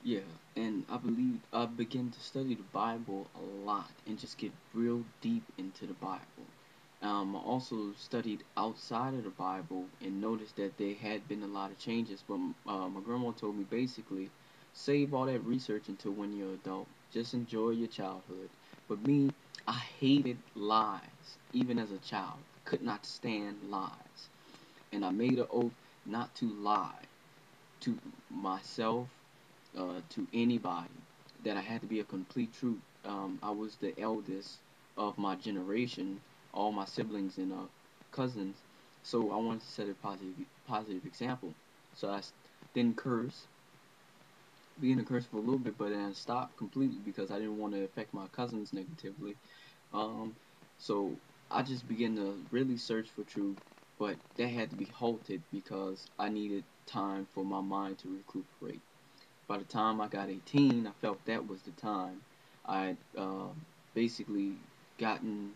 Yeah, and I believe I began to study the Bible a lot and just get real deep into the Bible. I also studied outside of the Bible and noticed that there had been a lot of changes. But my grandma told me basically, save all that research until when you're adult. Just enjoy your childhood. But me, I hated lies, even as a child. Could not stand lies. And I made an oath not to lie to myself, to anybody, that I had to be a complete truth. I was the eldest of my generation, all my siblings and cousins, so I wanted to set a positive example. So didn't curse, began to curse for a little bit, but then I stopped completely because I didn't want to affect my cousins negatively. Um, so I just began to really search for truth, but that had to be halted because I needed time for my mind to recuperate. By the time I got 18, I felt that was the time. I had basically gotten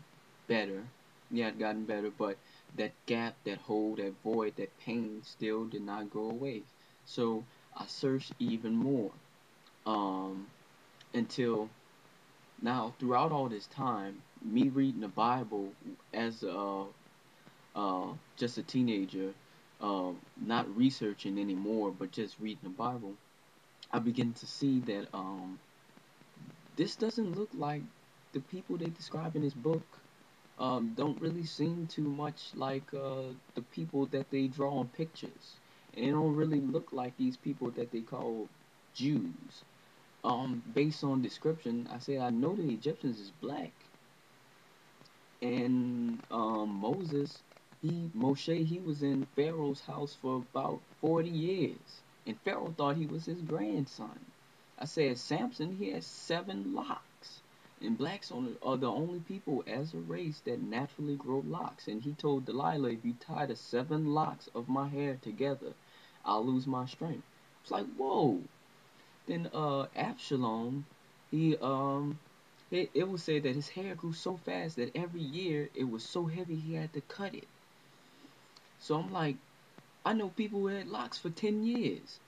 better. Yeah, I'd gotten better, but that gap, that hole, that void, that pain still did not go away. So I searched even more um, until now. Throughout all this time, me reading the Bible as just a teenager, not researching anymore, but just reading the Bible, I begin to see that this doesn't look like the people they describe in this book. Don't really seem too much like the people that they draw on pictures, and they don't really look like these people that they call Jews. Based on description, I say I know the Egyptians is black, and Moshe, he was in Pharaoh's house for about 40 years, and Pharaoh thought he was his grandson. I said Samson, he has 7 locks, and blacks are the only people as a race that naturally grow locks. And he told Delilah, if you tie the 7 locks of my hair together, I'll lose my strength. It's like, whoa. Then Absalom, he it was said that his hair grew so fast that every year it was so heavy he had to cut it. So I'm like, I know people who had locks for 10 years.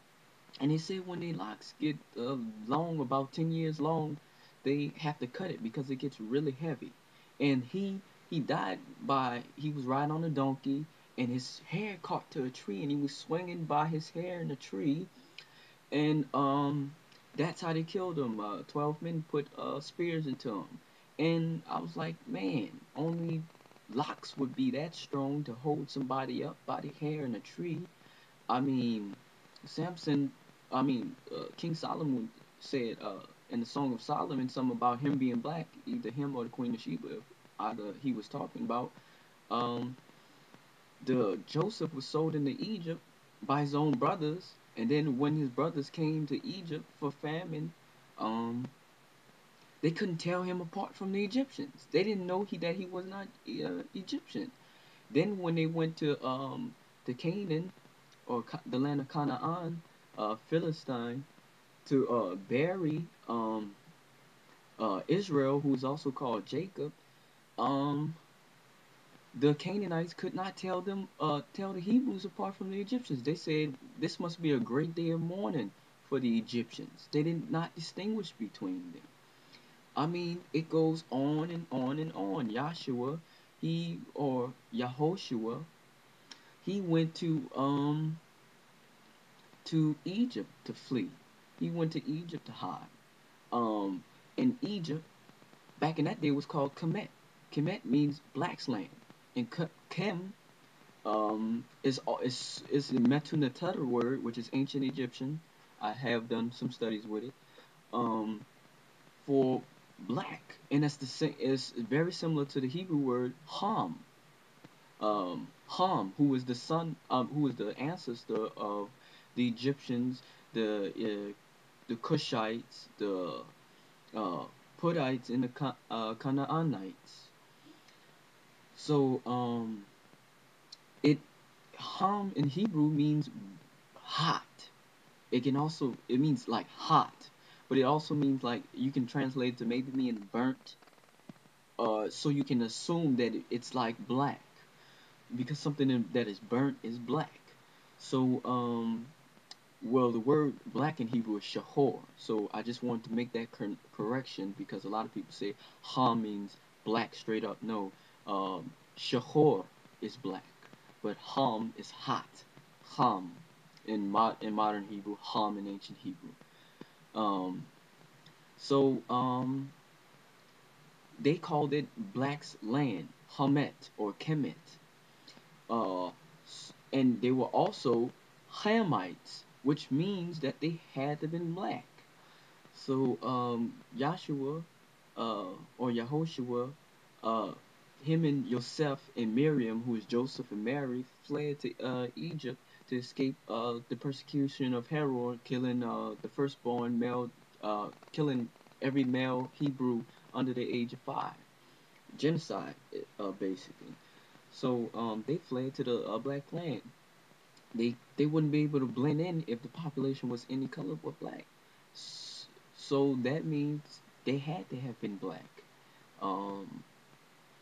And they say when their locks get long, about 10 years long, they have to cut it because it gets really heavy. And he died he was riding on a donkey and his hair caught to a tree and he was swinging by his hair in a tree. And that's how they killed him. 12 men put spears into him. And I was like, man, only locks would be that strong to hold somebody up by the hair in a tree. I mean, Samson, King Solomon said in the Song of Solomon something about him being black, either him or the Queen of Sheba, either he was talking about. Um, the Joseph was sold into Egypt by his own brothers, and then when his brothers came to Egypt for famine, um, they couldn't tell him apart from the Egyptians. They didn't know that he was not Egyptian. Then when they went to Canaan or the land of Canaan, Philistine, to bury Israel, who is also called Jacob, um, the Canaanites could not tell the Hebrews apart from the Egyptians. They said this must be a great day of mourning for the Egyptians. They did not distinguish between them. I mean, it goes on and on and on. Joshua, or Yahushua, he went to Egypt to flee. He went to Egypt to hide. Um, in Egypt, back in that day, was called Kemet. Kemet means black's land, and Kem is a Metunetara word, which is ancient Egyptian. I have done some studies with it. Um, for black, and that's the same. It's very similar to the Hebrew word Ham. Ham, who was the who was the ancestor of the Egyptians, the Cushites, the uh, Puttites, and the Canaanites. So it Ham in Hebrew means hot. It means like hot, but it also means like you can translate it to maybe mean burnt. So you can assume that it's like black because something that is burnt is black. So Well, the word black in Hebrew is shahor. So I just wanted to make that correction because a lot of people say ha means black straight up. No, shahor is black, but ham is hot. Ham in modern Hebrew, ham in ancient Hebrew. Um, so they called it Black's Land, Hamet or Kemet. And they were also Hamites, which means that they had to have been black. So Joshua or Yahushua, uh, him and Joseph and Miriam, who is Joseph and Mary, fled to Egypt to escape the persecution of Herod, killing the firstborn male, killing every male Hebrew under the age of 5. Genocide, basically. So they fled to the black land. They wouldn't be able to blend in if the population was any color but black. So that means they had to have been black. Um,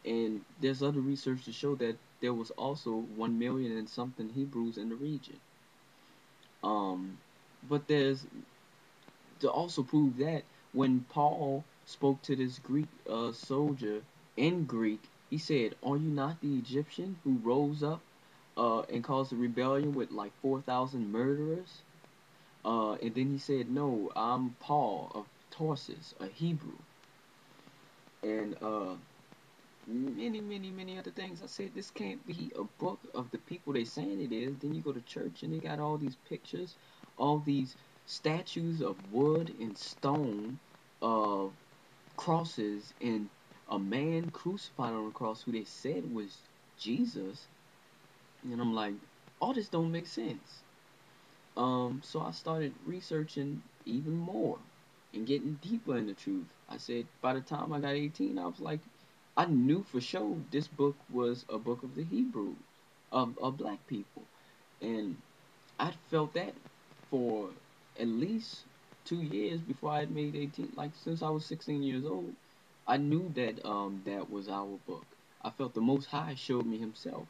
and there's other research to show that there was also 1 million and something Hebrews in the region. But there's to also prove that when Paul spoke to this Greek soldier in Greek, he said, "Are you not the Egyptian who rose up and caused a rebellion with like 4,000 murderers?" And then he said, "No, I'm Paul of Tarsus, a Hebrew." And many, many, many other things. I said, this can't be a book of the people they saying it is. Then you go to church and they got all these pictures, all these statues of wood and stone, of crosses, and a man crucified on a cross who they said was Jesus. And I'm like, all this don't make sense. So I started researching even more and getting deeper in the truth. I said by the time I got 18, I was like, I knew for sure this book was a book of the Hebrews, of black people. And I felt that for at least 2 years before I had made 18. Like since I was 16 years old, I knew that that was our book. I felt the Most High showed me Himself.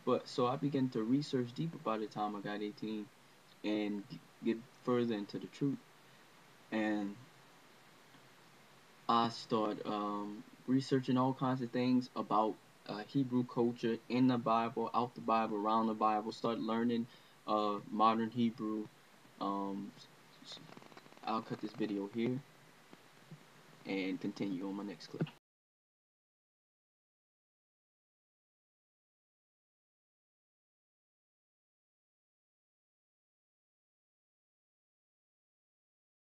But so I began to research deeper by the time I got 18 and get further into the truth. And I start researching all kinds of things about Hebrew culture in the Bible, out the Bible, around the Bible. Start learning modern Hebrew. Um, I'll cut this video here and continue on my next clip.